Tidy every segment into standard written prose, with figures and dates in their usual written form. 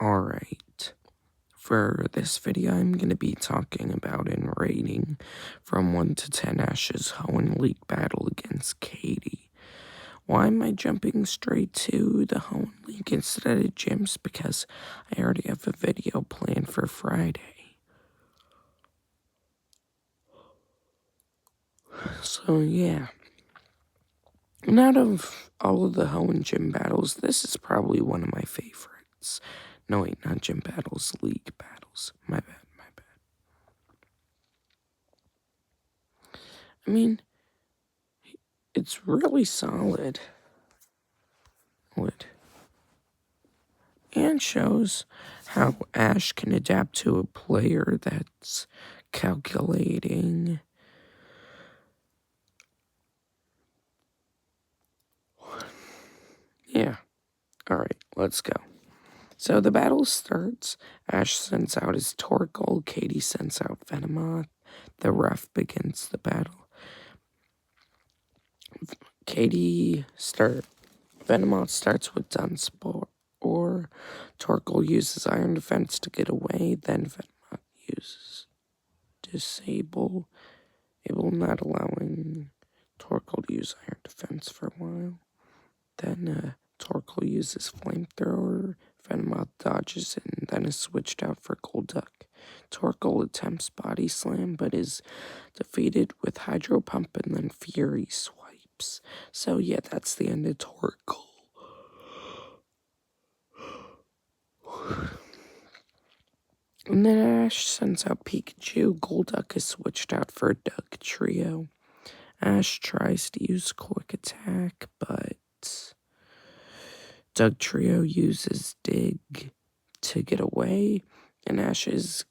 Alright, for this video I'm going to be talking about and rating from 1 to 10 Ash's Hoenn League battle against Katie. Why am I jumping straight to the Hoenn League instead of gyms? Because I already have a video planned for Friday. So yeah, and out of all of the Hoenn gym battles, this is probably one of my favorites. No wait, not gym battles, league battles. My bad. I mean, it's really solid. And shows how Ash can adapt to a player that's calculating. Yeah. Alright, let's go. So the battle starts. Ash sends out his Torkoal. Katie sends out Venomoth. The ref begins the battle. Venomoth starts with Dunsparce. Torkoal uses Iron Defense to get away. Then Venomoth uses Disable, not allowing Torkoal to use Iron Defense for a while. Then Torkoal uses Flamethrower. Venomoth dodges it and then is switched out for Golduck. Torkoal attempts Body Slam but is defeated with Hydro Pump and then Fury Swipes. So yeah, that's the end of Torkoal. And then Ash sends out Pikachu. Golduck is switched out for Dugtrio. Ash tries to use Quick Attack, but Dugtrio uses Dig to get away. And Ash is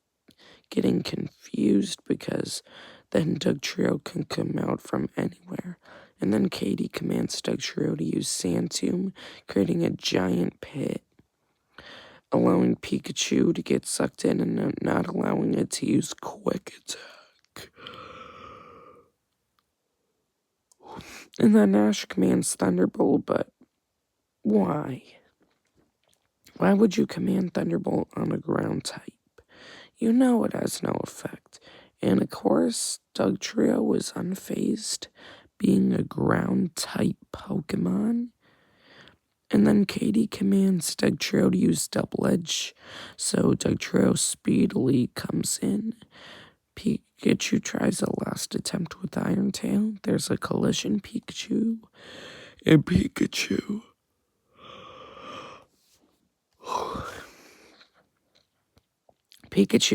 getting confused because then Dugtrio can come out from anywhere. And then Katie commands Dugtrio to use Sand Tomb, creating a giant pit, allowing Pikachu to get sucked in and not allowing it to use Quick Attack. And then Ash commands Thunderbolt, but why? Why would you command Thunderbolt on a ground type? You know it has no effect. And of course, Dugtrio was unfazed, being a ground type Pokemon. And then Katie commands Dugtrio to use Double Edge, so Dugtrio speedily comes in. Pikachu tries a last attempt with Iron Tail. There's a collision. Pikachu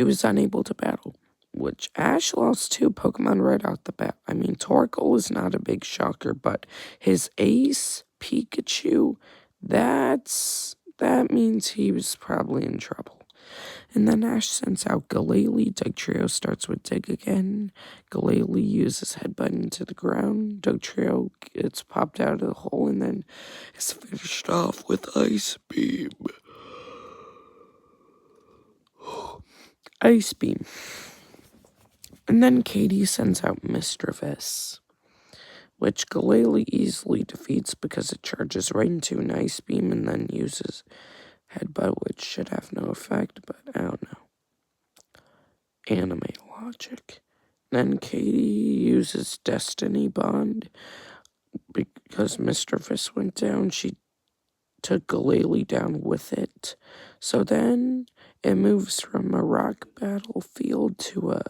is unable to battle, which Ash lost 2 Pokemon right out the bat. I mean, Torkoal is not a big shocker, but his ace, Pikachu, that means he was probably in trouble. And then Ash sends out Glalie. Dugtrio starts with Dig again. Glalie uses Headbutt into the ground. Dugtrio gets popped out of the hole and then is finished off with Ice Beam. Ice Beam. And then Katie sends out Misdreavus, which Glalie easily defeats because it charges right into an Ice Beam and then uses Headbutt, which should have no effect, but I don't know. Anime logic. Then Katie uses Destiny Bond. Because Misdreavus went down, she took Glalie down with it. So then it moves from a rock battlefield to a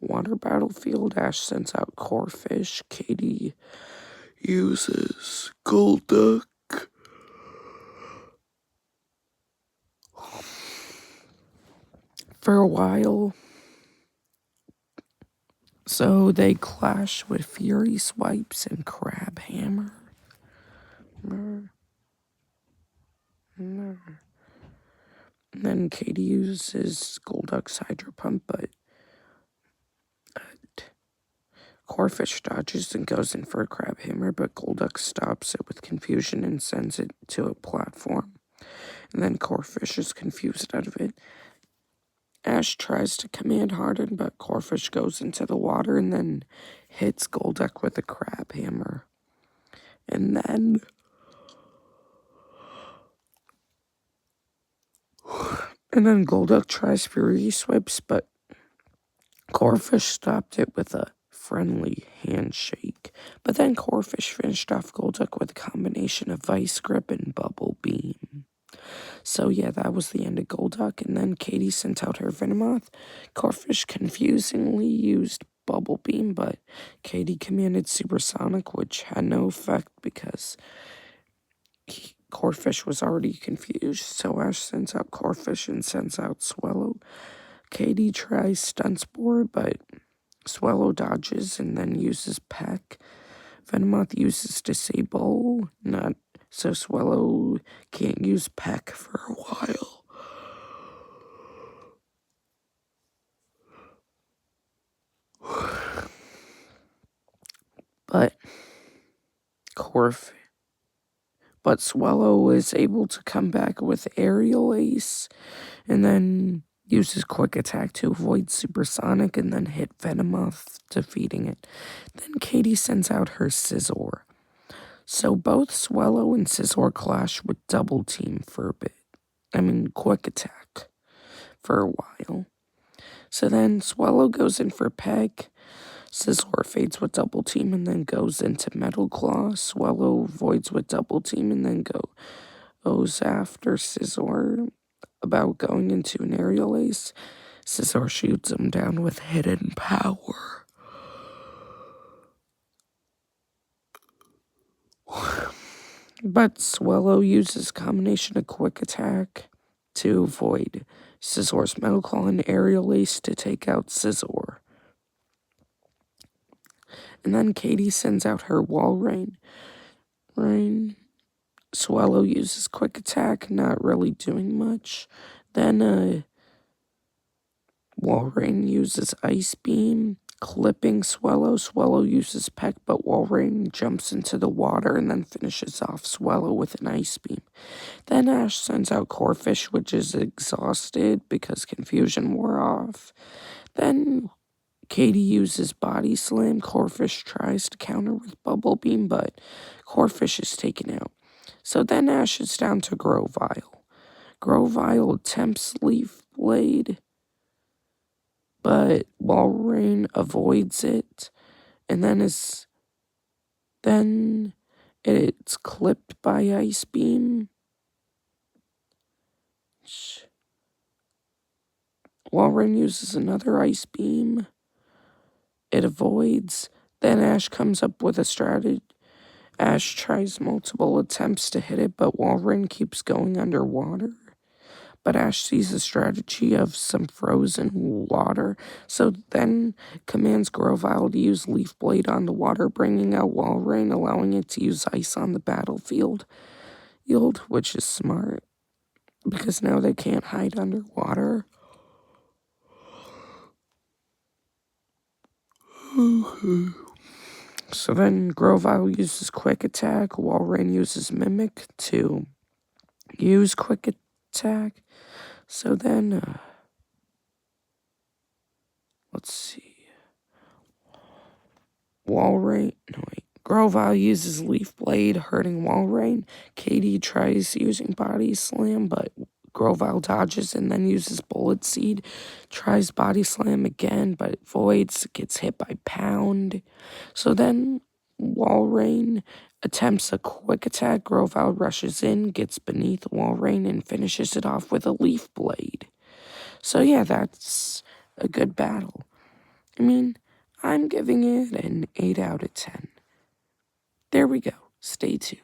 water battlefield. Ash sends out Corphish. Katie uses Golduck. For a while. So they clash with Fury Swipes and Crab Hammer. And then Katie uses Golduck's Hydro Pump, but Corphish dodges and goes in for a Crab Hammer, but Golduck stops it with confusion and sends it to a platform. And then Corphish is confused out of it. Ash tries to command Harden, but Corphish goes into the water and then hits Golduck with a Crab Hammer. And then And then Golduck tries Fury Swipes, but Corphish stopped it with a friendly handshake. But then Corphish finished off Golduck with a combination of Vice Grip and Bubble Beam. So yeah, that was the end of Golduck, and then Katie sent out her Venomoth. Corphish confusingly used Bubble Beam, but Katie commanded Supersonic, which had no effect because Corphish was already confused. So Ash sends out Corphish and sends out Swallow. Katie tries Stun Spore, but Swallow dodges and then uses Peck. Venomoth uses Disable, so Swallow can't use Peck for a while. But Swallow is able to come back with Aerial Ace and then uses Quick Attack to avoid Supersonic and then hit Venomoth, defeating it. Then Katie sends out her Scizor. So both Swallow and Scizor clash with Double Team for a bit. Quick Attack for a while. So then Swallow goes in for Peck. Scizor fades with Double Team and then goes into Metal Claw. Swallow avoids with Double Team and then goes after Scizor about going into an Aerial Ace. Scizor shoots him down with Hidden Power. But Swallow uses combination of Quick Attack to avoid Scizor's Metal Claw and Aerial Ace to take out Scizor. And then Katie sends out her Walrein. Swallow uses Quick Attack, not really doing much. Then Walrein uses Ice Beam, clipping Swallow. Swallow uses Peck, but Walrein jumps into the water and then finishes off Swallow with an Ice Beam. Then Ash sends out Corphish, which is exhausted because confusion wore off. Then Katie uses Body Slam. Corphish tries to counter with Bubble Beam, but Corphish is taken out. So then Ash is down to Grovyle. Grovyle attempts Leaf Blade, but Walrein avoids it, and then it's clipped by Ice Beam. Walrein uses another Ice Beam. It avoids. Then Ash comes up with a strategy. Ash tries multiple attempts to hit it, but Walrein keeps going underwater. But Ash sees a strategy of some frozen water, so then commands Grovyle to use Leaf Blade on the water, bringing out Walrein, allowing it to use Ice on the battlefield, which is smart, because now they can't hide underwater. So then Grovyle uses Quick Attack, Walrein uses Mimic to use Quick Attack. So then, let's see. Grovyle uses Leaf Blade, hurting Walrein. Katie tries using Body Slam, but Grovyle dodges and then uses Bullet Seed. Tries Body Slam again, but avoids, gets hit by Pound. So then Walrein attempts a Quick Attack. Grovyle rushes in, gets beneath Walrein, and finishes it off with a Leaf Blade. So yeah, that's a good battle. I'm giving it an 8 out of 10. There we go. Stay tuned.